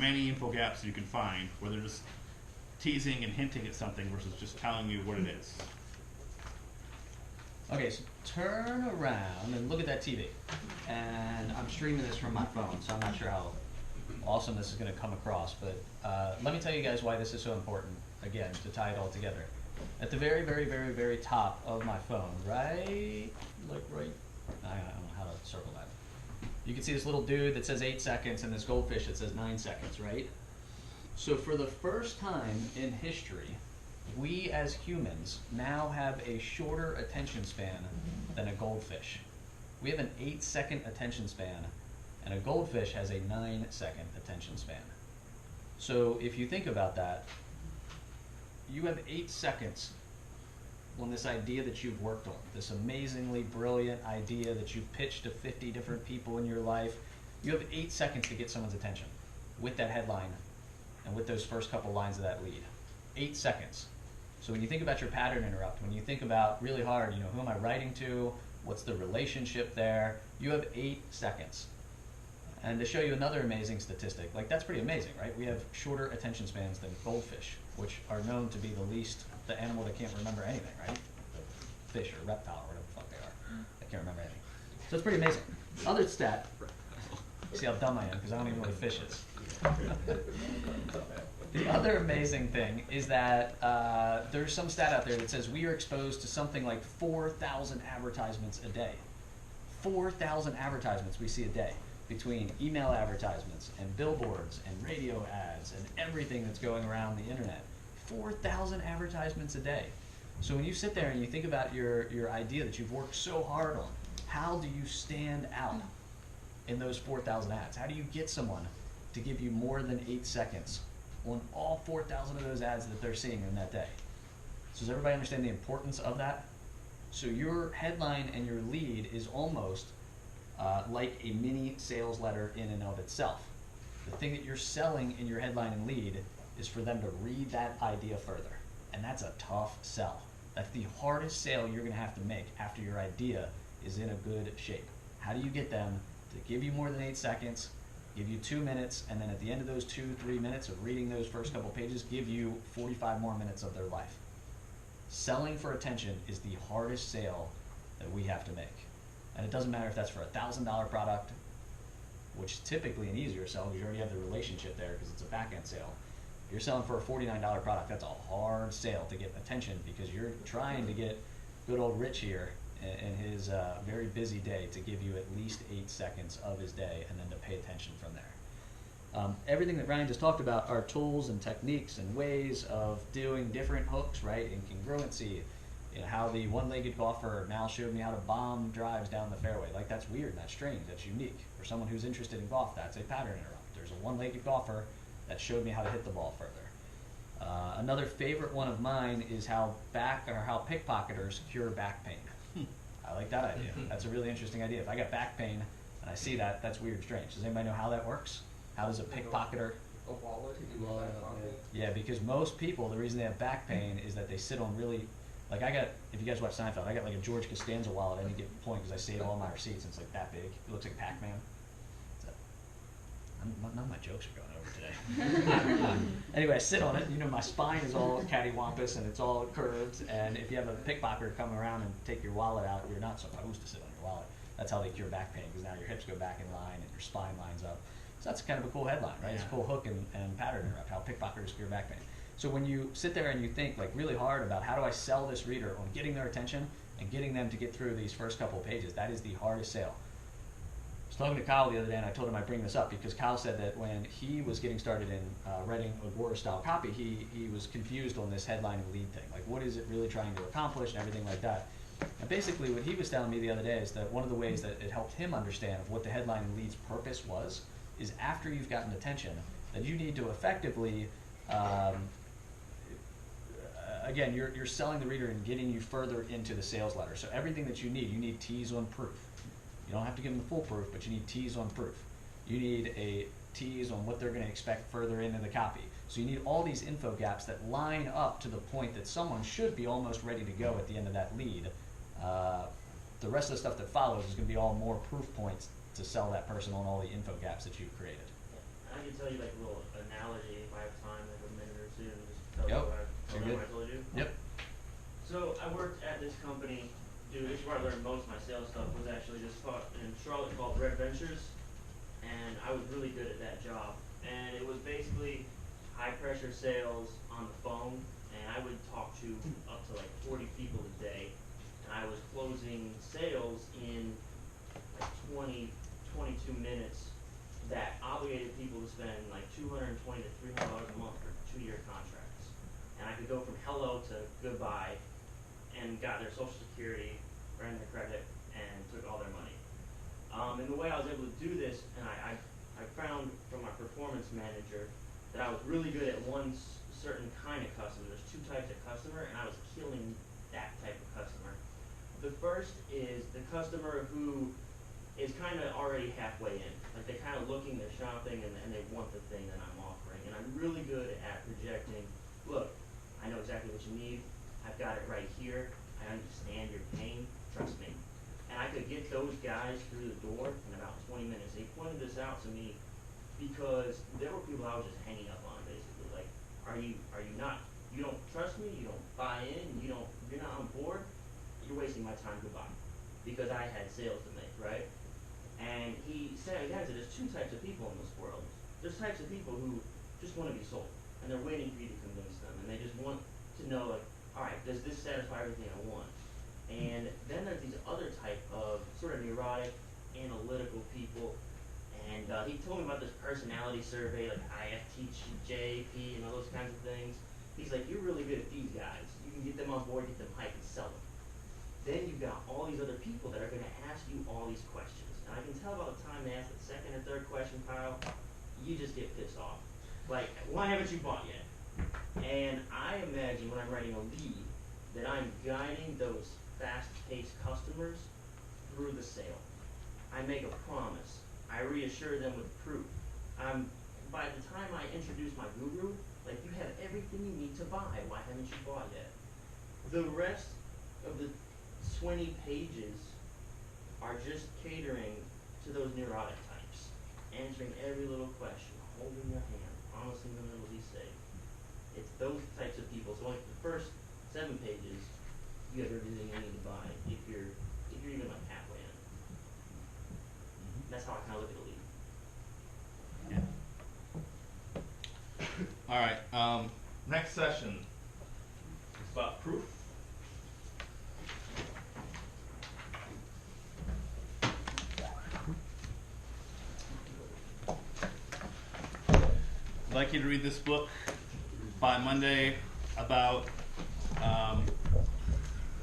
many info gaps you can find where they're just teasing and hinting at something versus just telling you what it is. Okay, so turn around and look at that TV. And I'm streaming this from my phone, so I'm not sure how awesome this is going to come across, but let me tell you guys why this is so important, again, to tie it all together. At the very, very, very, very top of my phone, right, I don't know how to circle that. You can see this little dude that says 8 seconds and this goldfish that says 9 seconds, right? So for the first time in history, we as humans now have a shorter attention span than a goldfish. We have an 8-second attention span, and a goldfish has a 9-second attention span. So if you think about that, you have 8 seconds on this idea that you've worked on, this amazingly brilliant idea that you've pitched to 50 different people in your life. You have 8 seconds to get someone's attention with that headline and with those first couple lines of that lead. 8 seconds. So when you think about your pattern interrupt, when you think about really hard, who am I writing to? What's the relationship there? You have 8 seconds. And to show you another amazing statistic, that's pretty amazing, right? We have shorter attention spans than goldfish, which are known to be the animal that can't remember anything, right? The fish or reptile or whatever the fuck they are. They can't remember anything. So it's pretty amazing. Other stat, see how dumb I am because I don't even know what a fish is. The other amazing thing is that there's some stat out there that says we are exposed to something like 4,000 advertisements a day. 4,000 advertisements we see a day between email advertisements and billboards and radio ads and everything that's going around the internet. 4,000 advertisements a day. So when you sit there and you think about your idea that you've worked so hard on, how do you stand out in those 4,000 ads? How do you get someone to give you more than 8 seconds on all 4,000 of those ads that they're seeing in that day? So does everybody understand the importance of that? So your headline and your lead is almost like a mini sales letter in and of itself. The thing that you're selling in your headline and lead is for them to read that idea further. And that's a tough sell. That's the hardest sale you're going to have to make after your idea is in a good shape. How do you get them to give you more than 8 seconds, give you 2 minutes, and then at the end of those 2-3 minutes of reading those first couple pages, give you 45 more minutes of their life? Selling for attention is the hardest sale that we have to make. And it doesn't matter if that's for a $1,000 product, which is typically an easier sell because you already have the relationship there because it's a back-end sale. If you're selling for a $49 product, that's a hard sale to get attention because you're trying to get good old Rich here in his very busy day to give you at least 8 seconds of his day and then to pay attention from there. Everything that Ryan just talked about are tools and techniques and ways of doing different hooks, right? Incongruency, how the one-legged golfer now showed me how to bomb drives down the fairway. That's weird, that's strange, that's unique. For someone who's interested in golf, that's a pattern interrupt. There's a one-legged golfer that showed me how to hit the ball further. Another favorite one of mine is how pickpocketers cure back pain. I like that idea. That's a really interesting idea. If I got back pain and I see that, that's weird, strange. Does anybody know how that works? How does a pickpocketer? A wallet in your back pocket. Yeah, because most people, the reason they have back pain is that they sit on really, if you guys watch Seinfeld, I got a George Costanza wallet at any given point because I save all my receipts and it's that big. It looks like Pac-Man. None of my jokes are going over today. Anyway, I sit on it. My spine is all cattywampus and it's all curved. And if you have a pickpocketer come around and take your wallet out, you're not supposed to sit on your wallet. That's how they cure back pain because now your hips go back in line and your spine lines up. So that's kind of a cool headline, right? Yeah. It's a cool hook and pattern interrupt, how pickpocketers cure back pain. So when you sit there and you think really hard about how do I sell this reader on getting their attention and getting them to get through these first couple of pages, that is the hardest sale. I was talking to Kyle the other day and I told him I'd bring this up because Kyle said that when he was getting started in writing Agora style copy, he was confused on this headline and lead thing. What is it really trying to accomplish and everything like that. And basically what he was telling me the other day is that one of the ways that it helped him understand of what the headline and lead's purpose was is after you've gotten attention that you need to effectively again, you're selling the reader and getting you further into the sales letter. So everything that you need tease on proof. You don't have to give them the full proof, but you need tease on proof. You need a tease on what they're going to expect further into the copy. So you need all these info gaps that line up to the point that someone should be almost ready to go at the end of that lead. The rest of the stuff that follows is going to be all more proof points to sell that person on all the info gaps that you've created. I can tell you a You're Remember good. I told you? Yep. So I worked at this company, dude, this is where I learned most of my sales stuff, was actually this spot in Charlotte called Red Ventures, and I was really good at that job. And it was basically high pressure sales on the phone, and I would talk to up to like 40 people a day, and I was closing sales in like 20, 22 minutes that obligated people to spend like $220 to $300 a month for 2-year contracts. And I could go from hello to goodbye and got their social security, ran their credit, and took all their money. And the way I was able to do this, and I found from my performance manager that I was really good at one certain kind of customer. There's 2 types of customer, and I was killing that type of customer. The first is the customer who is kind of already halfway in. Like they're kind of looking, they're shopping, and they want the thing that I'm offering. And I'm really good at projecting, look, I know exactly what you need. I've got it right here. I understand your pain. Trust me. And I could get those guys through the door in about 20 minutes. They pointed this out to me because there were people I was just hanging up on, basically. Like, you don't trust me? You don't buy in? You're not on board? You're wasting my time. Goodbye. Because I had sales to make, right? And he said, there's 2 types of people in this world. There's types of people who just want to be sold, and they're waiting for you to convince them, and they just want to know, like, all right, does this satisfy everything I want? And then there's these other type of sort of neurotic, analytical people, and he told me about this personality survey, like IFTJP and all those kinds of things. He's like, you're really good at these guys. You can get them on board, get them hyped, and sell them. Then you've got all these other people that are going to ask you all these questions. And I can tell by the time they ask the second or third question, Kyle, you just get pissed off. Like, why haven't you bought yet? And I imagine when I'm writing a lead that I'm guiding those fast-paced customers through the sale. I make a promise. I reassure them with proof. By the time I introduce my guru, like, you have everything you need to buy. Why haven't you bought yet? The rest of the 20 pages are just catering to those neurotic types, answering every little question, holding your hand, honestly in the middle of these safe. It's those types of people. So like the first 7 pages, you have everything you need to buy if you're even like halfway in. That's how I kind of look at a lead. Yeah. All right. Next session is about proof. I'd like you to read this book by Monday about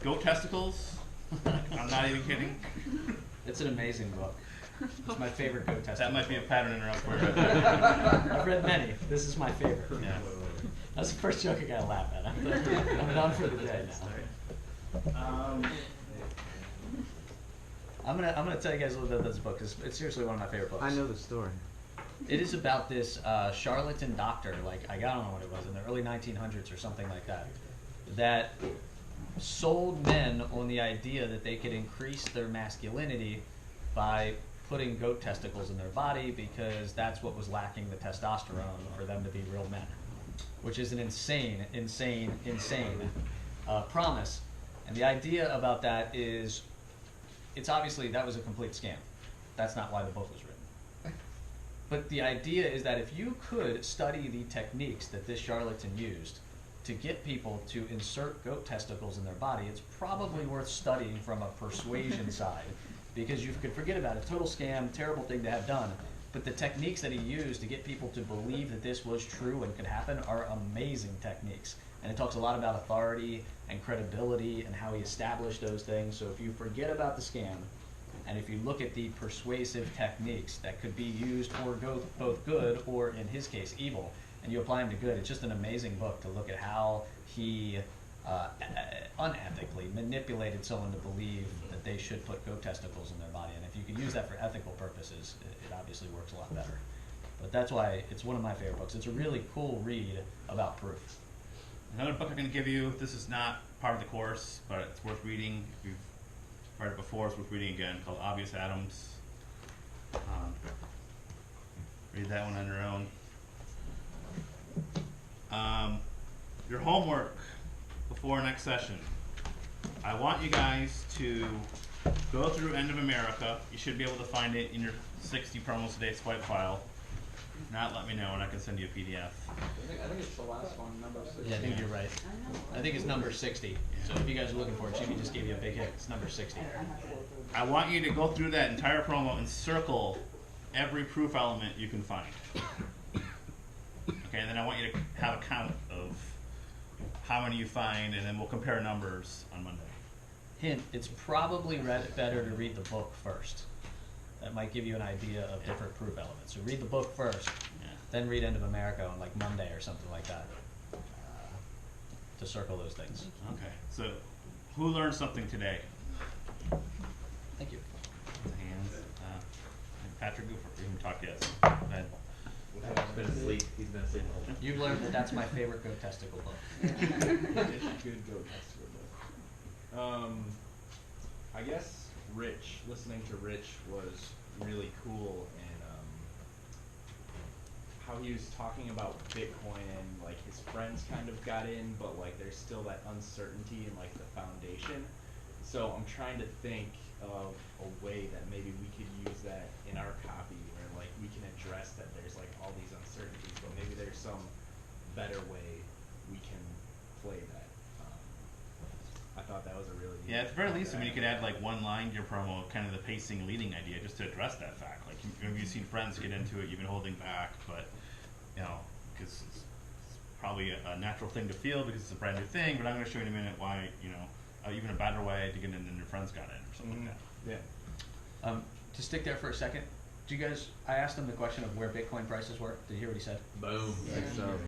goat testicles. I'm not even kidding. It's an amazing book. It's my favorite goat testicle. That might be a pattern interrupt for you. I've read many. This is my favorite. Yeah. That's the first joke I gotta laugh at. I'm done for the day now. I'm gonna tell you guys a little bit about this book because it's seriously one of my favorite books. I know the story. It is about this charlatan doctor, like I don't know what it was, in the early 1900s or something like that, that sold men on the idea that they could increase their masculinity by putting goat testicles in their body because that's what was lacking the testosterone for them to be real men, which is an insane promise. And the idea about that is, it's obviously that was a complete scam. That's not why the book was written. But the idea is that if you could study the techniques that this charlatan used to get people to insert goat testicles in their body, it's probably worth studying from a persuasion side, because you could forget about it. Total scam, terrible thing to have done. But the techniques that he used to get people to believe that this was true and could happen are amazing techniques. And it talks a lot about authority and credibility and how he established those things. So if you forget about the scam, and if you look at the persuasive techniques that could be used for both good or, in his case, evil, and you apply them to good, it's just an amazing book to look at how he unethically manipulated someone to believe that they should put goat testicles in their body. And if you can use that for ethical purposes, it obviously works a lot better. But that's why it's one of my favorite books. It's a really cool read about proof. Another book I'm going to give you, this is not part of the course, but it's worth reading. If you've read it before, it's worth reading again, called Obvious Atoms. Read that one on your own. your homework before next session. I want you guys to go through End of America. You should be able to find it in your 60 promos today swipe file. If not, let me know and I can send you a PDF. I think it's the last one, number 6. Yeah, I think you're right. I think it's number 60. So if you guys are looking for it, Jimmy just gave you a big hit. It's number 60. I want you to go through that entire promo and circle every proof element you can find. Okay, and then I want you to have a count of how many you find, and then we'll compare numbers on Monday. Hint, it's probably better to read the book first. That might give you an idea of different proof elements. So read the book first, Yeah. then read End of America on like Monday or something like that to circle those things. Okay, so who learned something today? Thank you. Hands. Patrick, go for it. We haven't talked yet. So go ahead. He's been asleep. He's been asleep the whole time. You learned that that's my favorite goat testicle book. Good goat testicle book. I guess listening to Rich was really cool, and how he was talking about Bitcoin and like his friends kind of got in, but like there's still that uncertainty in like the foundation. So I'm trying to think of a way that maybe we could use that in our copy, where like we can address that there's like all these uncertainties, but maybe there's some better way we can play that. I thought that was a really Yeah, at the very least, I mean, you could add like one line to your promo, kind of the pacing leading idea, just to address that fact. Like, you've seen friends get into it, you've been holding back, but, you know, because it's probably a natural thing to feel because it's a brand new thing, but I'm going to show you in a minute why, you know, even a better way to get in than your friends got in, or something like that. Yeah. To stick there for a second, do you guys, I asked him the question of where Bitcoin prices were. Did you hear what he said? Boom. Yeah. So